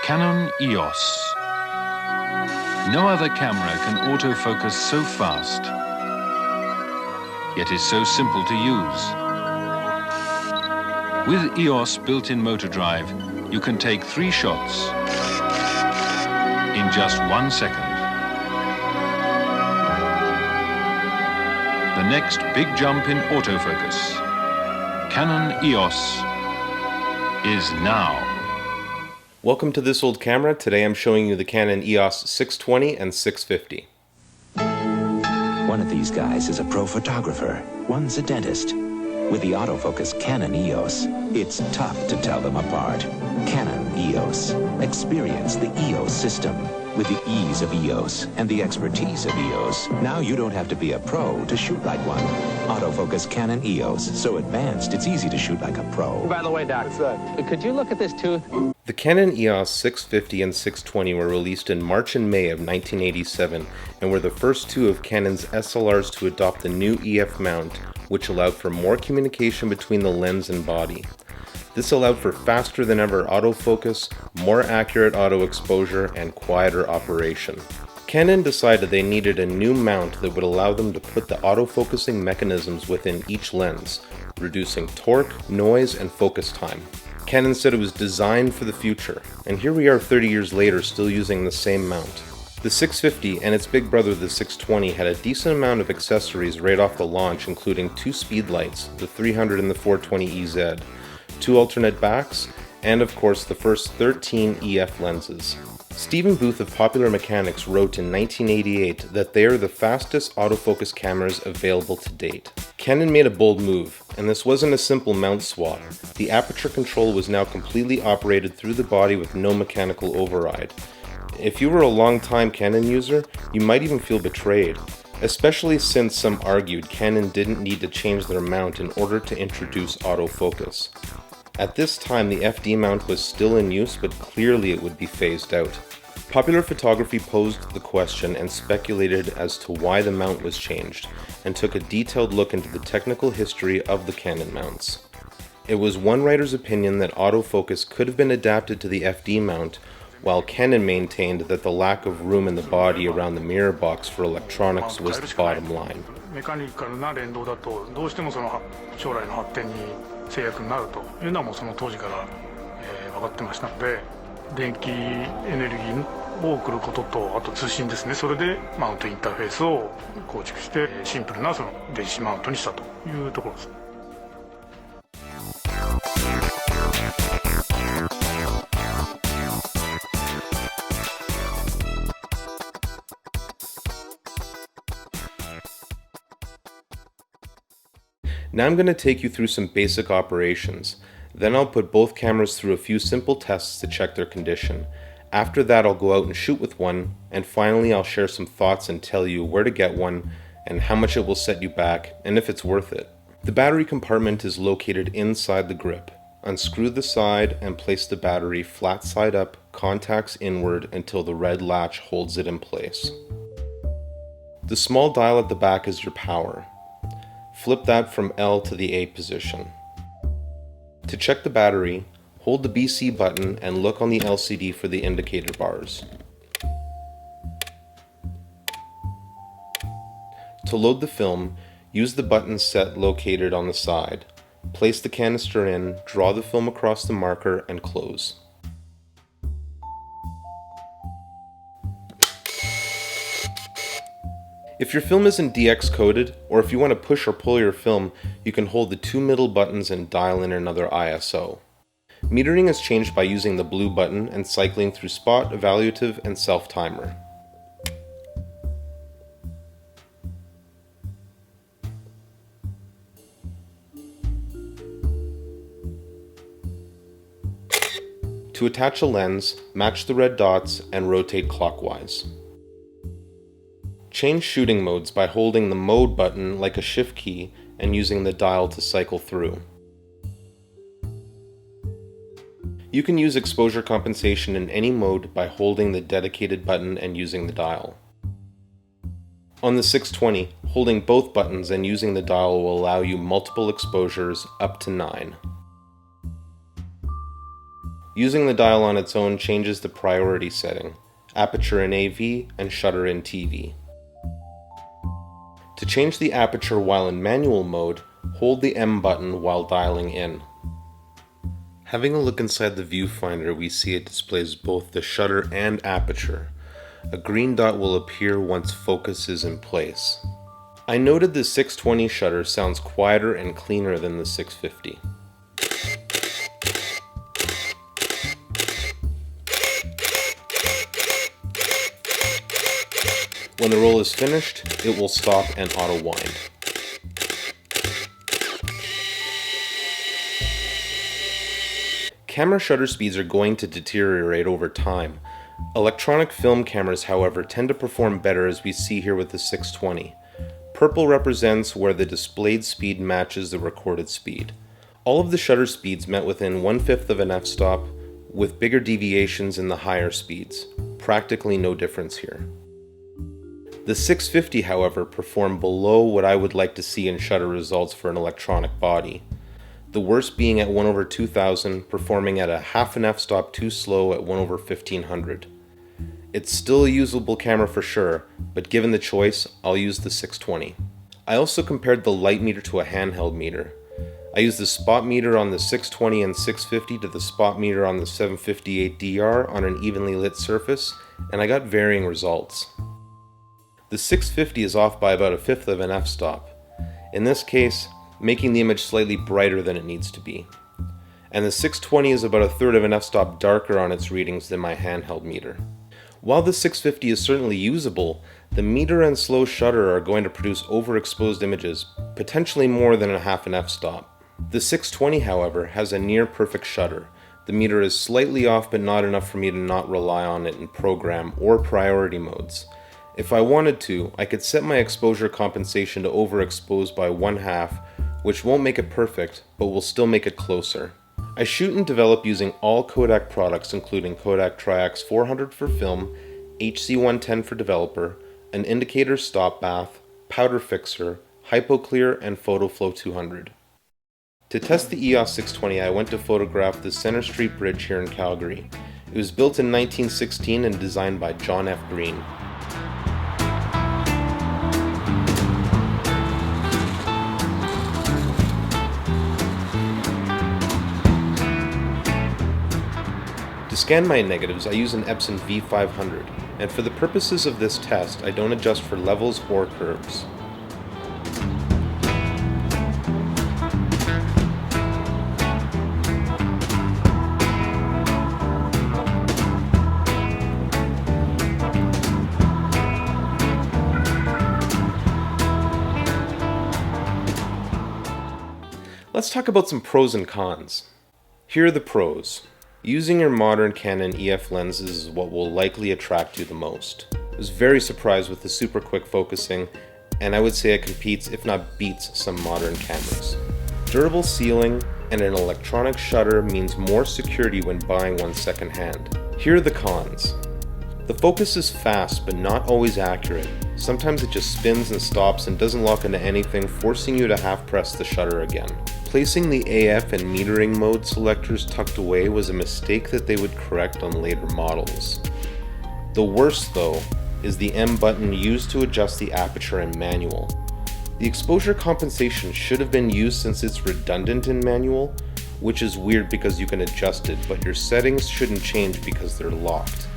Canon EOS. No other camera can autofocus so fast, yet is so simple to use. With EOS built-in motor drive, you can take 3 shots in just 1 second. The next big jump in autofocus, Canon EOS, is now. Welcome to This Old Camera. Today I'm showing you the Canon EOS 620 and 650. One of these guys is a pro photographer, one's a dentist. With the autofocus Canon EOS, it's tough to tell them apart. Canon EOS. Experience the EOS system. With the ease of EOS and the expertise of EOS, now you don't have to be a pro to shoot like one. Autofocus Canon EOS, so advanced it's easy to shoot like a pro. By the way, Doc, could you look at this tooth? The Canon EOS 650 and 620 were released in March and May of 1987 and were the first two of Canon's SLRs to adopt the new EF mount, which allowed for more communication between the lens and body. This allowed for faster than ever autofocus, more accurate auto exposure, and quieter operation. Canon decided they needed a new mount that would allow them to put the autofocusing mechanisms within each lens, reducing torque, noise, and focus time. Canon said it was designed for the future, and here we are 30 years later still using the same mount. The 650 and its big brother the 620 had a decent amount of accessories right off the launch, including 2 speed lights, the 300 and the 420 EZ, 2 alternate backs, and of course the first 13 EF lenses. Stephen Booth of Popular Mechanics wrote in 1988 that they are the fastest autofocus cameras available to date. Canon made a bold move, and this wasn't a simple mount swap. The aperture control was now completely operated through the body with no mechanical override. If you were a long-time Canon user, you might even feel betrayed, especially since some argued Canon didn't need to change their mount in order to introduce autofocus. At this time, the FD mount was still in use, but clearly it would be phased out. Popular Photography posed the question and speculated as to why the mount was changed, and took a detailed look into the technical history of the Canon mounts. It was one writer's opinion that autofocus could have been adapted to the FD mount, while Canon maintained that the lack of room in the body around the mirror box for electronics was the bottom line. メカニカルな連動だとどうしてもその将来の発展に制約になるというのはもうその当時から分かってましたので、電気エネルギーを送ることとあと通信ですね。それでマウントインターフェースを構築してシンプルなその電子マウントにしたというところです。Now I'm going to take you through some basic operations. Then I'll put both cameras through a few simple tests to check their condition. After that I'll go out and shoot with one, and finally I'll share some thoughts and tell you where to get one, and how much it will set you back, and if it's worth it. The battery compartment is located inside the grip. Unscrew the side and place the battery flat side up, contacts inward until the red latch holds it in place. The small dial at the back is your power. Flip that from L to the A position. To check the battery, hold the BC button and look on the LCD for the indicator bars. To load the film, use the button set located on the side. Place the canister in, draw the film across the marker, and close. If your film isn't DX coded, or if you want to push or pull your film, you can hold the 2 middle buttons and dial in another ISO. Metering is changed by using the blue button and cycling through spot, evaluative, and self-timer. To attach a lens, match the red dots and rotate clockwise. Change shooting modes by holding the mode button like a shift key and using the dial to cycle through. You can use exposure compensation in any mode by holding the dedicated button and using the dial. On the 620, holding both buttons and using the dial will allow you multiple exposures up to 9. Using the dial on its own changes the priority setting, aperture in AV and shutter in TV. To change the aperture while in manual mode, hold the M button while dialing in. Having a look inside the viewfinder, we see it displays both the shutter and aperture. A green dot will appear once focus is in place. I noted the 620 shutter sounds quieter and cleaner than the 650. When the roll is finished, it will stop and auto-wind. Camera shutter speeds are going to deteriorate over time. Electronic film cameras, however, tend to perform better, as we see here with the 620. Purple represents where the displayed speed matches the recorded speed. All of the shutter speeds met within 1/5 of an f-stop, with bigger deviations in the higher speeds. Practically no difference here. The 650, however, performed below what I would like to see in shutter results for an electronic body. The worst being at 1/2000, performing at a half an f-stop too slow at 1/1500. It's still a usable camera for sure, but given the choice, I'll use the 620. I also compared the light meter to a handheld meter. I used the spot meter on the 620 and 650 to the spot meter on the 758DR on an evenly lit surface, and I got varying results. The 650 is off by about 1/5 of an f-stop. In this case, making the image slightly brighter than it needs to be. And the 620 is about 1/3 of an f-stop darker on its readings than my handheld meter. While the 650 is certainly usable, the meter and slow shutter are going to produce overexposed images, potentially more than a half an f-stop. The 620, however, has a near perfect shutter. The meter is slightly off, but not enough for me to not rely on it in program or priority modes. If I wanted to, I could set my exposure compensation to overexpose by 1/2, which won't make it perfect, but will still make it closer. I shoot and develop using all Kodak products, including Kodak Tri-X 400 for film, HC110 for developer, an indicator stop bath, powder fixer, hypoclear, and PhotoFlow 200. To test the EOS 620, I went to photograph the Center Street Bridge here in Calgary. It was built in 1916 and designed by John F. Green. To scan my negatives, I use an Epson V500, and for the purposes of this test, I don't adjust for levels or curves. Let's talk about some pros and cons. Here are the pros. Using your modern Canon EF lenses is what will likely attract you the most. I was very surprised with the super quick focusing, and I would say it competes, if not beats, some modern cameras. Durable sealing and an electronic shutter means more security when buying one secondhand. Here are the cons. The focus is fast but not always accurate. Sometimes it just spins and stops and doesn't lock into anything, forcing you to half press the shutter again. Placing the AF and metering mode selectors tucked away was a mistake that they would correct on later models. The worst, though, is the M button used to adjust the aperture in manual. The exposure compensation should have been used since it's redundant in manual, which is weird because you can adjust it, but your settings shouldn't change because they're locked.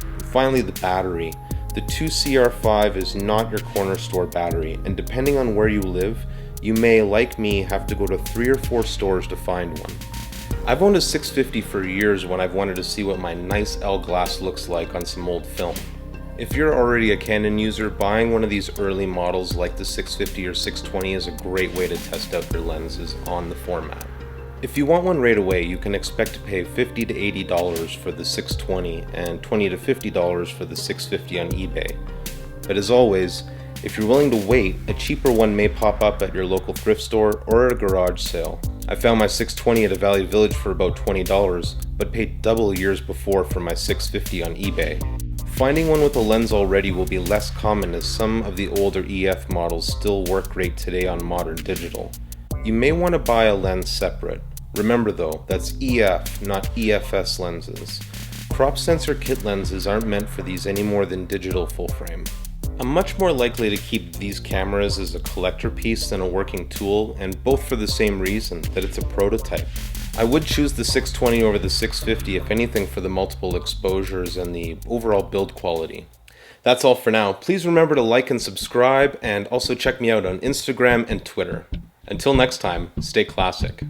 And finally, the battery. The 2CR5 is not your corner store battery, and depending on where you live, you may, like me, have to go to 3 or 4 stores to find one. I've owned a 650 for years when I've wanted to see what my nice L glass looks like on some old film. If you're already a Canon user, buying one of these early models like the 650 or 620 is a great way to test out your lenses on the format. If you want one right away, you can expect to pay $50 to $80 for the 620 and $20 to $50 for the 650 on eBay. But as always, if you're willing to wait, a cheaper one may pop up at your local thrift store or at a garage sale. I found my 620 at a Valley Village for about $20, but paid double years before for my 650 on eBay. Finding one with a lens already will be less common, as some of the older EF models still work great today on modern digital. You may want to buy a lens separate. Remember though, that's EF, not EFS lenses. Crop sensor kit lenses aren't meant for these any more than digital full frame. I'm much more likely to keep these cameras as a collector piece than a working tool, and both for the same reason, that it's a prototype. I would choose the 620 over the 650 if anything for the multiple exposures and the overall build quality. That's all for now. Please remember to like and subscribe, and also check me out on Instagram and Twitter. Until next time, stay classic.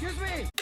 Excuse me!